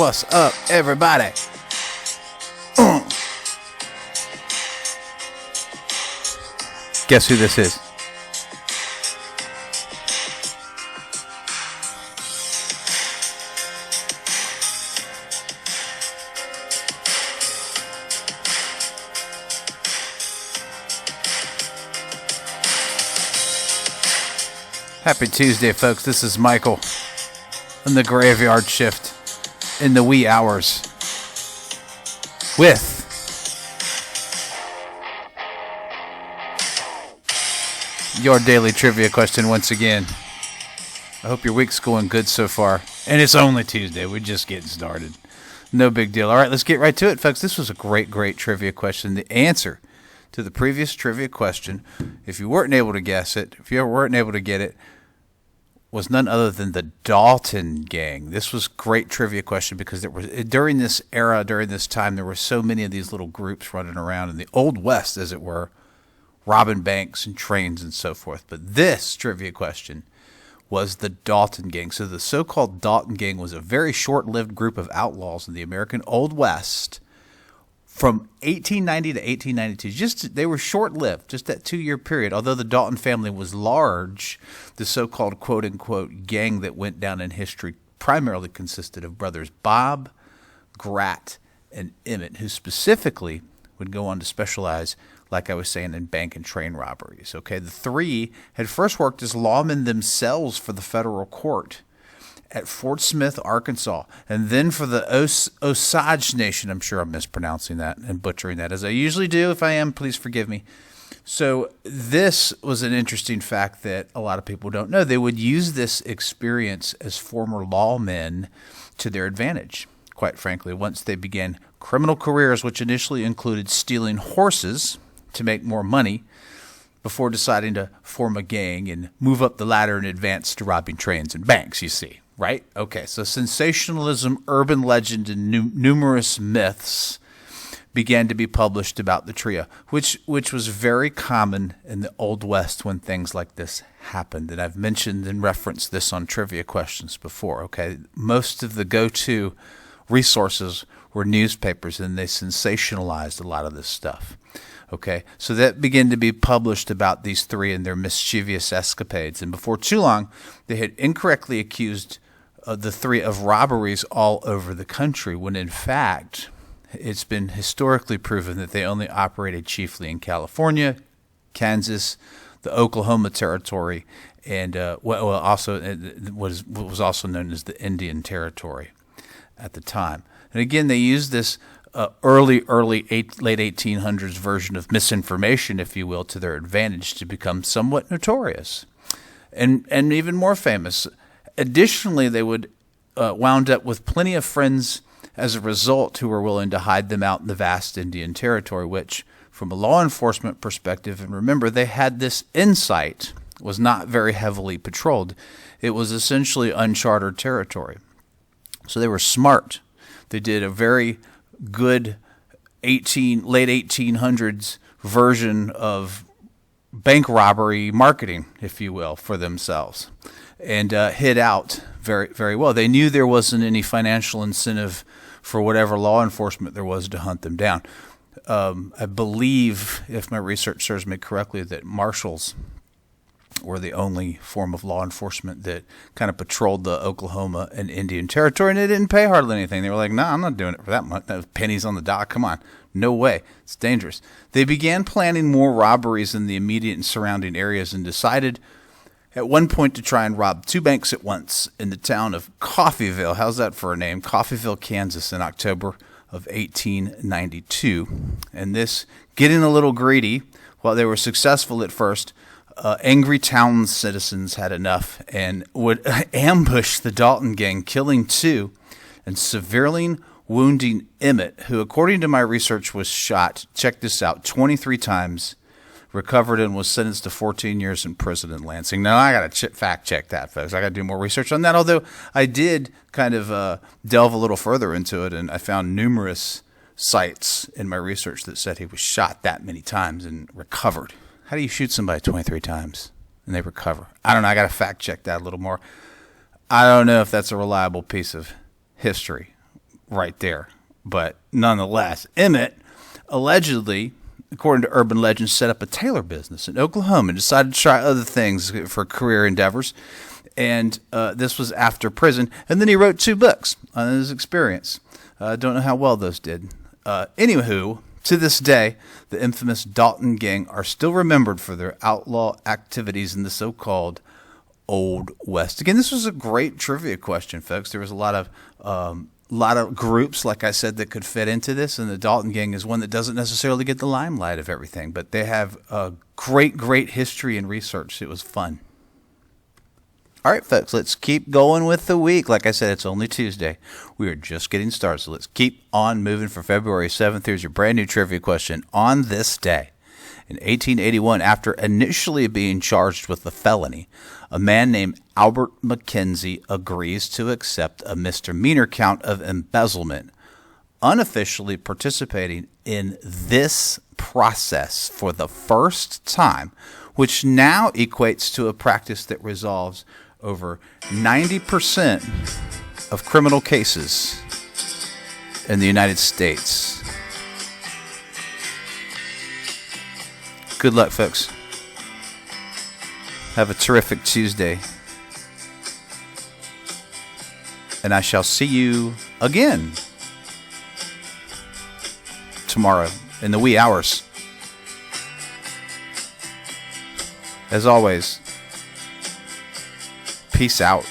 What's up, everybody? Guess who this is? Happy Tuesday, folks. This is Michael on the graveyard shift in the wee hours with your daily trivia question once again. I hope your week's going good so far. And it's only Tuesday. We're just getting started. No big deal. All right, let's get right to it, folks. This was a great trivia question. The answer to the previous trivia question, if you weren't able to guess it, if you weren't able to get it, was none other than the Dalton Gang. This was great trivia question because there was, during this era, during this time, there were so many of these little groups running around in the Old West, as it were, robbing banks and trains and so forth. But this trivia question was the Dalton Gang. So the so-called Dalton Gang was a very short-lived group of outlaws in the American Old West from 1890 to 1892. They were short-lived, just that 2-year period. Although the Dalton family was large, the so-called quote-unquote gang that went down in history primarily consisted of brothers Bob, Grat, and Emmett, who specifically would go on to specialize, like I was saying, in bank and train robberies. Okay, the three had first worked as lawmen themselves for the federal court at Fort Smith, Arkansas, and then for the Osage Nation. I'm sure I'm mispronouncing that and butchering that, as I usually do. If I am, please forgive me. So this was an interesting fact that a lot of people don't know. They would use this experience as former lawmen to their advantage, quite frankly, once they began criminal careers, which initially included stealing horses to make more money before deciding to form a gang and move up the ladder and advance to robbing trains and banks, you see. Right? Okay, so sensationalism, urban legend, and numerous myths began to be published about the trio, which was very common in the Old West when things like this happened. And I've mentioned and referenced this on trivia questions before, okay? Most of the go-to resources were newspapers, and they sensationalized a lot of this stuff. Okay, so that began to be published about these three and their mischievous escapades. And before too long, they had incorrectly accused the three of robberies all over the country, when in fact, it's been historically proven that they only operated chiefly in California, Kansas, the Oklahoma Territory, and also what was also known as the Indian Territory at the time. And again, they used this late 1800s version of misinformation, if you will, to their advantage to become somewhat notorious and even more famous. Additionally, they would wound up with plenty of friends as a result who were willing to hide them out in the vast Indian Territory, which, from a law enforcement perspective, and remember, they had this insight, was not very heavily patrolled. It was essentially uncharted territory. So they were smart. They did a very good late 1800s version of bank robbery marketing, if you will, for themselves, and hid out very, very well. They knew there wasn't any financial incentive for whatever law enforcement there was to hunt them down. I believe, if my research serves me correctly, that marshals were the only form of law enforcement that kind of patrolled the Oklahoma and Indian Territory, and they didn't pay hardly anything. They were like, I'm not doing it for that much. Pennies on the dollar. Come on. No way. It's dangerous. They began planning more robberies in the immediate and surrounding areas and decided at one point to try and rob 2 banks at once in the town of Coffeyville. How's that for a name? Coffeyville, Kansas, in October of 1892. And this, getting a little greedy, while they were successful at first, angry town citizens had enough and would ambush the Dalton Gang, killing 2 and severely wounding Emmett, who, according to my research, was shot, check this out, 23 times, recovered, and was sentenced to 14 years in prison in Lansing. Now, I got to fact check that, folks. I got to do more research on that, although I did kind of delve a little further into it, and I found numerous sites in my research that said he was shot that many times and recovered. How do you shoot somebody 23 times and they recover? I don't know. I got to fact check that a little more. I don't know if that's a reliable piece of history, right there. But nonetheless, Emmett allegedly, according to urban legends, set up a tailor business in Oklahoma and decided to try other things for career endeavors. And this was after prison. And then he wrote 2 books on his experience. Don't know how well those did. Anywho, to this day, the infamous Dalton Gang are still remembered for their outlaw activities in the so-called Old West. Again, this was a great trivia question, folks. There was a lot of groups, like I said, that could fit into this, and the Dalton Gang is one that doesn't necessarily get the limelight of everything, but they have a great history and research. It was fun. All right, folks, let's keep going with the week. Like I said, it's only Tuesday. We are just getting started, so let's keep on moving. For February 7th, here's your brand new trivia question. On this day, in 1881, after initially being charged with a felony, a man named Albert McKenzie agrees to accept a misdemeanor count of embezzlement, unofficially participating in this process for the first time, which now equates to a practice that resolves over 90% of criminal cases in the United States. Good luck, folks. Have a terrific Tuesday. And I shall see you again tomorrow in the wee hours. As always, peace out.